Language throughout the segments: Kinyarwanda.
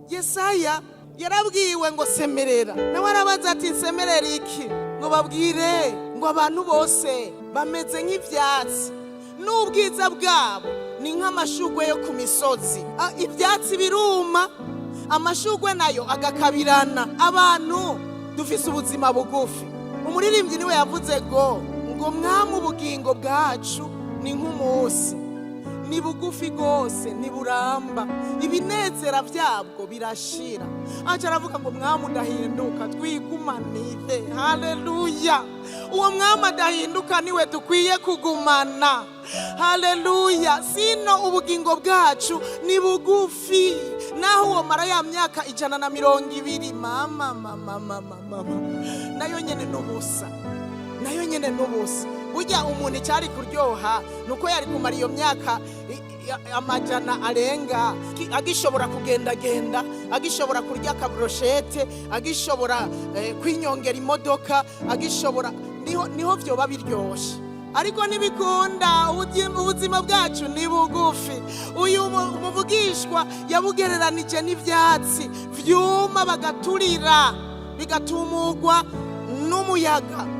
Yesaya yarabwiwe ngo semerera, nawe arabaza ati nsemerera iki? Ngo babwire ngo abantu bose bameze nk'ivyatsi, n'ubwiza bwabo ni nk'amashugwe yo ku misozi. Ivyatsi biruma, amashugwe nayo agakabirana. Abantu dufise ubuzima bugufi. Umuririmbyi niwe yavuze ngo mwami ubugingo bwacu ni nk'umusi, ni bugufi gose, ni buramba, ibinezera vyabwo birashira. Aca aravuga ngo mwami udahinduka, twigumanire. Haleluya! Uwo mwami adahinduka niwe dukwiye kugumana. Haleluya! Sino ubugingo bwacu ni bugufi, naho uwo mara ya myaka 120 mama nayo nyene n'ubusa, nayo nyene n'ubusa. Burya umuntu cyari kuryoha nuko yari kumara iyo myaka amajana arenga, agishobora kugendagenda, agishobora kurya kabroshete, agishobora kwinyongera imodoka, agishobora niho vyoba biryoshe. Ariko nibikunda, ubuzima bwacu ni bugufi. Uyu muvugishwa yabugereranije n'ivyatsi vyuma bagaturira bigatumugwa n'umuyaga.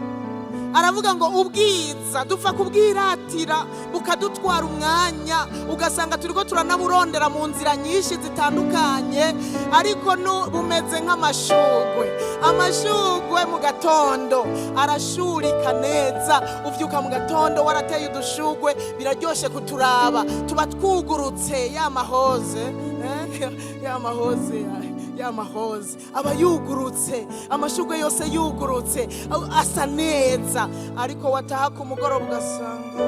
Aravuga ngo ubwiza dupfa kubwiratira bukadutwara umwanya, ugasanga turiko turanaburondera mu nzira nyinshi zitandukanye, ariko bumeze nk'amashugwe. Amashugwe mu gatondo arashurika neza, uvyuka mu gatondo warateye udushugwe, biraryoshe kuturaba, tuba twugurutse yamahoze aba yugurutse, amashugwe yose yugurutse asa neza. Ariko wataha ku mugoroba ugasanga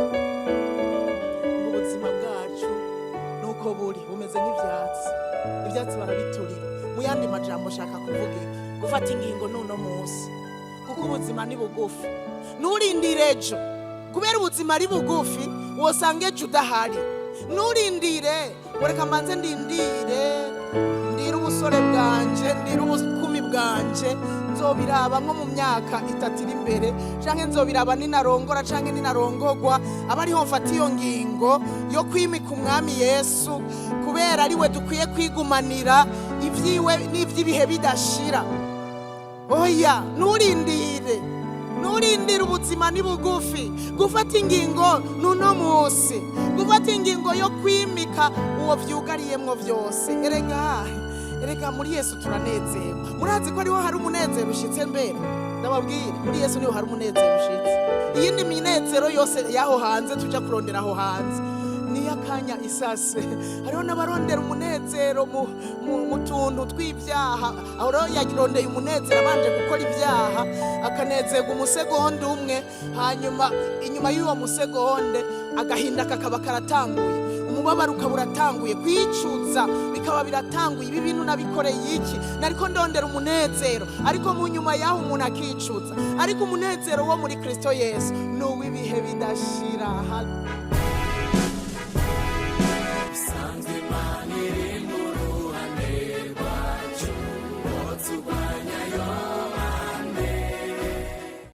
ubuzima bwacu nuko buri bumeze nk'ivyatsi. Ivyatsi barabiturira. Mu yandi majambo shaka kuvuga gufata ingingo nuno munsi, kuko ubuzima ni bugufi. Nurindire ejo, kubera ubuzima ari bugufi wosanga ejo udahari. Nurindire mureka manze ndindire ubusore bwanje, ndira ubukumi bwanje, nzobiraba nko mu myaka 3 iri imbere, canke nzobiraba ninarongora canke ninarongogwa. Aba ariho mfata iyo ngingo yo kwimika umwami Yesu, kubera ari we dukwiye kwigumanira ivyiwe n'ivy'ibihe bidashira. Oya, nurindire ubuzima ni bugufi. Gufata ingingo nuno munsi, gufata ingingo yo kwimika uwo vyugariyemwo vyose. Erega muri Yesu turanezerwa. Murazi ko ariho hari umunezero ushitse mbere? Ndababwire, muri Yesu niho hari umunezero ushitse. Iyindi minezero yose yaho hanze tuja kurondera aho hanze ni yakanya isase. Hariho n'abarondera umunezero mu tuntu tw'ivyaha. Aho rero yarondeye umunezero abanje gukora ivyaha, akanezerwa umusegonde umwe, hanyuma inyuma y'uwo musegonde agahinda kakaba karatanguye, umubabaro ukaba uratanguye, kwicuza bikaba biratanguye. Ibi bintu nabikoreye iki? Nariko ndondera umunezero, ariko mu nyuma yaho umuntu akicuza. Ariko umunezero wo muri Kristo Yesu ni uw'ibihe bidashira.